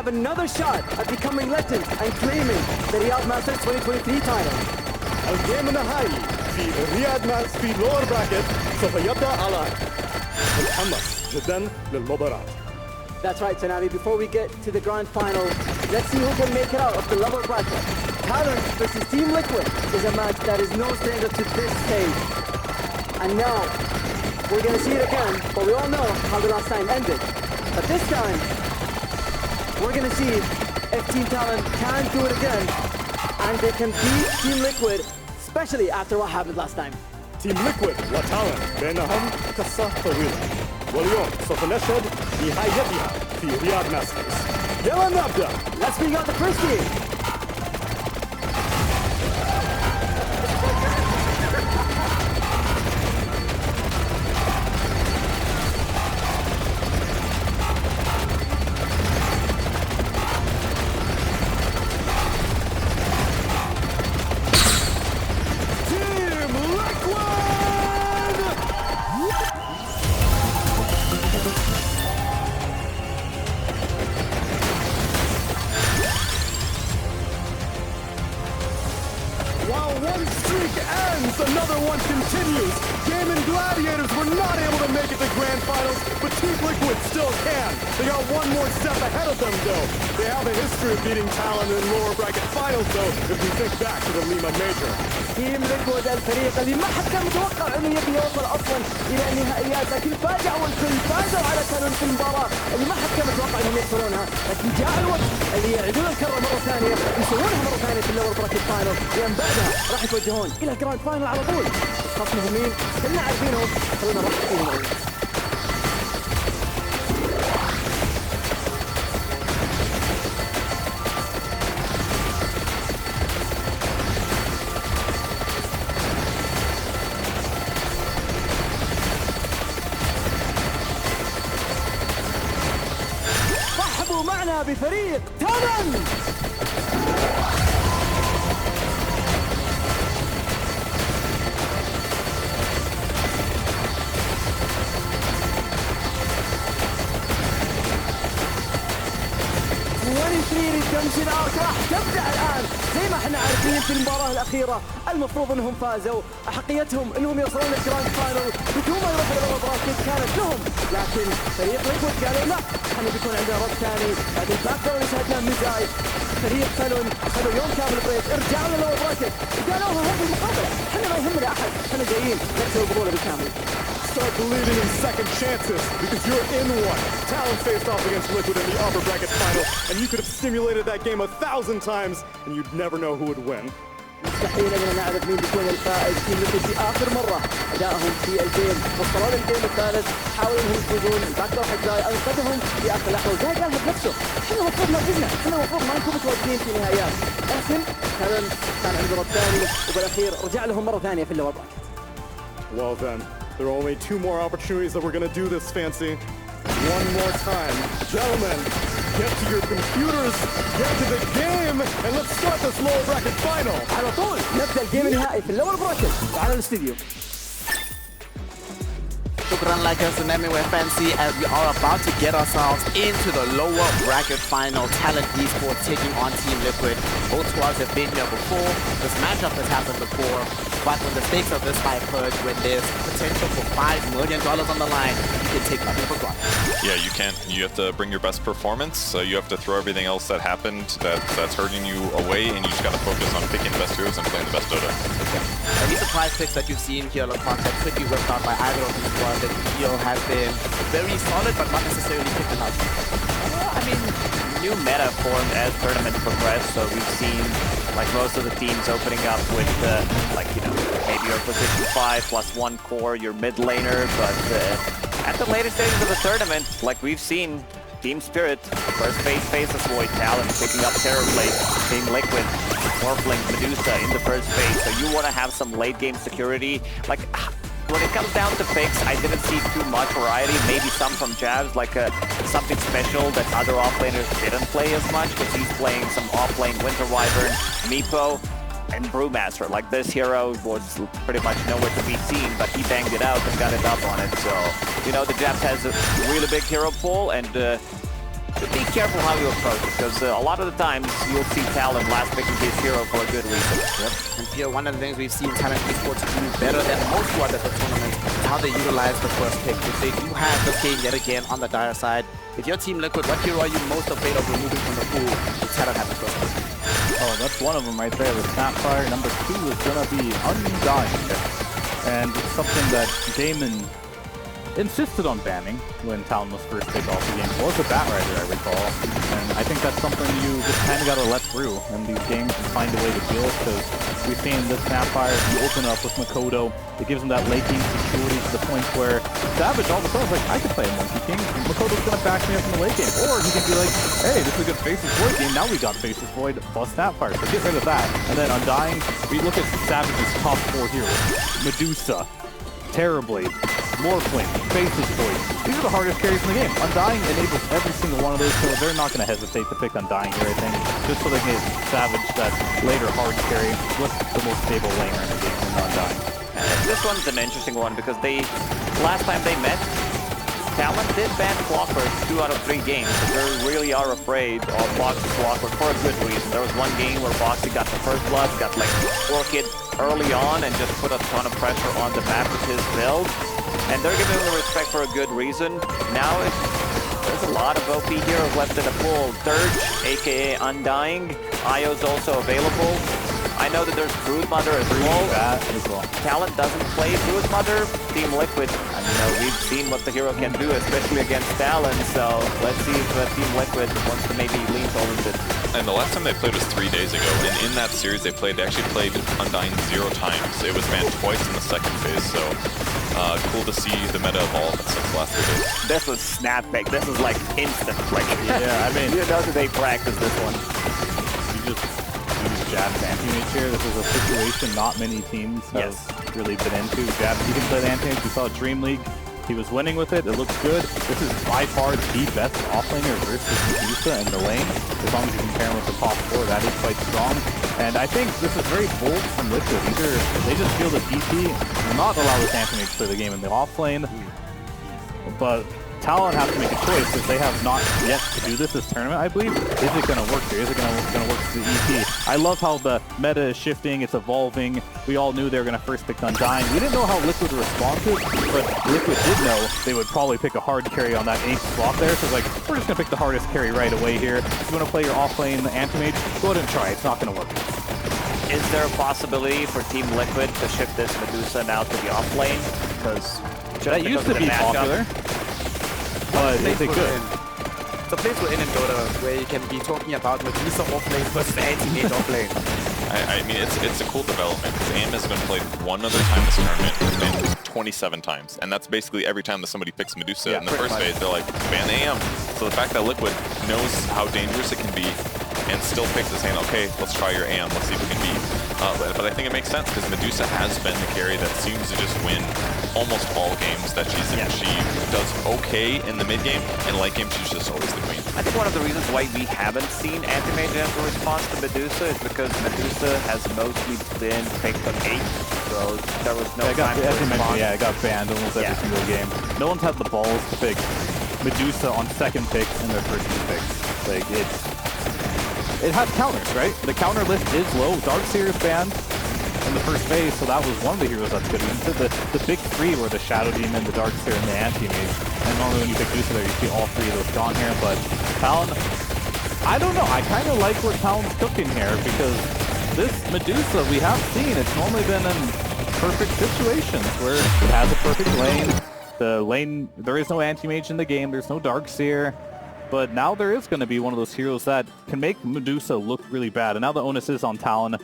have another shot at becoming legends and claiming the Riyadh Masters 2023 title. الجيم النهائي في رياض ماسترز في لور براكت سوف يبدأ على متحمس جدا للمباراة. That's right, Tanavi. Before we get to the grand final, let's see who can make it out of the lower bracket. Talent versus Team Liquid is a match that is no stranger to this stage. And now, we're going to see it again, but we all know how the last time ended. But this time, we're going to see if Team Talent can do it again, and they can beat Team Liquid, especially after what happened last time. Team Liquid وتالنت بينهم قصة طويلة، واليوم سوف نشهد نهايتها في رياض ماسترز. يلا نبدأ. Let's bring out the first team. One streak ends, another one continues. Game and Gladiators were not able to make it to Grand Finals, but Team Liquid still can. They got one more step ahead of them, though. They have a history of beating Talon in lower bracket finals, though, if we think back to the Lima Major. تيم ليكويد الفريق اللي ما حد كان متوقع انه يبي يوصل اصلا الى النهائيات، لكن فاجأوا الكل، فازوا على تالون في المباراة اللي ما حد كان متوقع انهم يدخلونها، لكن جاء الوقت اللي يعيدون الكرة مرة ثانية، يسوونها مرة ثانية في اللور براكت فاينل، لأن بعدها راح يتوجهون الى الجراند فاينل على طول. خصمهم مين؟ كلنا عارفينهم، خلونا نرحب فيهم أول. معنا بفريق تالنت. ريدمشن ارك راح تبدا الان. زي ما احنا عارفين في المباراه الاخيره المفروض انهم فازوا، احقيتهم انهم يوصلون للجراند فاينل بدون ما يروحوا للمباراه كانت لهم، لكن فريق ليكويد قالوا لا، احنا بيكون عندنا رد ثاني. بعد الباك داون اللي شاهدناه من جاي، فريق فالون اخذوا يوم كامل بريك، رجعوا للور براكت وقالوا هم في المقابله، احنا ما يهمنا احد، احنا جايين نكسب البطوله بالكامل. Start believing in second chances, because you're in one. Talon faced off against Liquid in the upper bracket final, and you could have simulated that game 1,000 times, and you'd never know who would win. مستحيل اننا نعرف مين بيكون الفائز. تيم ليكويد في اخر مره ادائهم في الجيم وصلوا للجيم الثالث، حاولوا انهم يفوزون، الباك دور حق جاي انقذهم في اخر لحظه، وجاي قالها بنفسه احنا المفروض نركزنا، احنا المفروض ما نكون متواجدين في نهائيات، لكن كان عنده رد ثاني وبالاخير رجع لهم مره ثانيه في اللور براكت. Well then, there are only 2 more opportunities that we're going to do this fancy. One more time. Gentlemen, get to your computers, get to the game, and let's start this lower bracket final. على طول نبدا الجيم النهائي في اللور براكت. تعالوا الاستديو. Shukran like us and we're fancy as we are about to get ourselves into the lower bracket final. Talent Esports taking on Team Liquid. Both squads have been here before. This matchup has happened before. But when the stakes are this high, Purge, when there's potential for $5 million on the line, you can take nothing for granted. Yeah, you can't. You have to bring your best performance. You have to throw everything else that happened that's hurting you away, and you just got to focus on picking the best heroes and playing the best Dota. Yeah. Any surprise picks that you've seen here, Lacroix, that could be worked out by either of these squads that you feel have been very solid, but not necessarily picked enough? I mean, new meta formed as tournament progressed, so we've seen like most of the teams opening up with like, you know, maybe your position 5 plus 1 core, your mid laner, but at the later stages of the tournament, like we've seen Team Spirit, first phase faces Void Talon, picking up Terrorblade, Team Liquid, Morphling, Medusa in the first phase, so you want to have some late game security. Like, when it comes down to picks, I didn't see too much variety, maybe some from Jabs, like something special that other offlaners didn't play as much, because he's playing some offlane Winter Wyvern, Meepo, and Brewmaster. Like, this hero was pretty much nowhere to be seen, but he banged it out and got it up on it. So, you know, the Jabs has a really big hero pool, and be careful how you approach it, because a lot of the times you'll see Talon last picking his hero for a good reason. Yep. And here, one of the things we've seen Talent Esports do better than most squads at the tournament is how they utilize the first pick. If they do have this game yet again on the dire side, if you're Team Liquid, what hero are you most afraid of removing from the pool? Talent has the first pick. Oh, that's one of them right there with Snapfire. Number 2 is gonna be Undying. And it's something that Damon insisted on banning when Talon was first picked off the game. Was a Batrider, I recall. And I think that's something you just kind of got to let through in these games and find a way to deal, because we've seen this Snapfire, you open up with Makoto, it gives him that late game security to the point where Savage all of a sudden is like, I can play a Monkey King, Makoto's going to back me up in the late game. Or he can be like, hey, this is a good Faceless Void game, now we got Faceless Void plus Snapfire, so get rid of that. And then Undying, we look at Savage's top 4 heroes. Medusa, Terribly, Morphling, Faceless Void. These are the hardest carries in the game. Undying enables every single one of those, so they're not going to hesitate to pick Undying here, I think. Just so they can get Savage that later hard carry with the most stable laner in the game in Undying. This one's an interesting one because last time they met, Talon did ban Clockwork 2 out of 3 games. So they really are afraid of Boxy Clockwork for a good reason. There was one game where Boxy got the first blood, got like Orchid early on and just put a ton of pressure on the map with his build. And they're giving him the respect for a good reason. Now there's a lot of OP heroes left in the pool. Dirge, aka Undying. Io's also available. I know that there's Brood Mother as well. Talon doesn't play Brood Mother. Team Liquid, I know we've seen what the hero can do, especially against Talon. So let's see if Team Liquid wants to maybe lean towards it. And the last time they played was 3 days ago, and in that series they actually played Undying 0 times. It was banned twice in the second phase, so cool to see the meta evolve since the last 3 days. This was snapback. This is like instant. Like, yeah, I mean, you know that they practice this one. You just use Jab's anti-mage here. This is a situation not many teams have really been into. Jab, he can play the anti-mage. We saw Dream League. He was winning with it. It looks good. This is by far the best offlaner versus Medusa in the lane. As long as you compare him with the top 4, that is quite strong. And I think this is very bold from Liquid. Either they just feel that DP will not allow this anti-mage to play the game in the offlane, but Talon has to make a choice because they have not yet to do this tournament, I believe. Is it going to work here? Is it going to work to the EP? I love how the meta is shifting, it's evolving. We all knew they were going to first pick Undying. We didn't know how Liquid would respond to it, but Liquid did know they would probably pick a hard carry on that 8th slot there. So it's like, we're just going to pick the hardest carry right away here. If you want to play your offlane anti-mage, go ahead and try. It's not going to work. Is there a possibility for Team Liquid to shift this Medusa now to the offlane? Because that used to be popular. But is it good? It's a place we're in Dota where you can be talking about Medusa offlane versus anti-mage offlane. I mean, it's a cool development because AM has been played one other time this tournament. It's been 27 times, and that's basically every time that somebody picks Medusa in the first phase, they're like, ban AM. So the fact that Liquid knows how dangerous it can be and still picks is saying, okay, let's try your AM, let's see if we can beat. But I think it makes sense because Medusa has been the carry that seems to just win almost all games that she's in. She does okay in the mid game, and late game she's just always the queen. I think one of the reasons why we haven't seen anti-mage as a response to Medusa is because Medusa has mostly been picked on 8, so there was no time to respond. Yeah, it got banned almost every single game. No one's had the balls to pick Medusa on second picks in their first 2 picks. Like, it has counters, right? The counter list is low. Darkseer is banned in the first phase, so that was one of the heroes that's good. The big 3 were the Shadow Demon, the Darkseer, and the Anti-Mage. And normally when you pick Medusa there, you see all 3 of those gone here, but Talon, I don't know. I kind of like where Talon's cooking here, because this Medusa, we have seen, it's normally been in perfect situations where it has a perfect lane. The lane, there is no Anti-Mage in the game, there's no Darkseer. But now there is going to be one of those heroes that can make Medusa look really bad. And now the onus is on Talon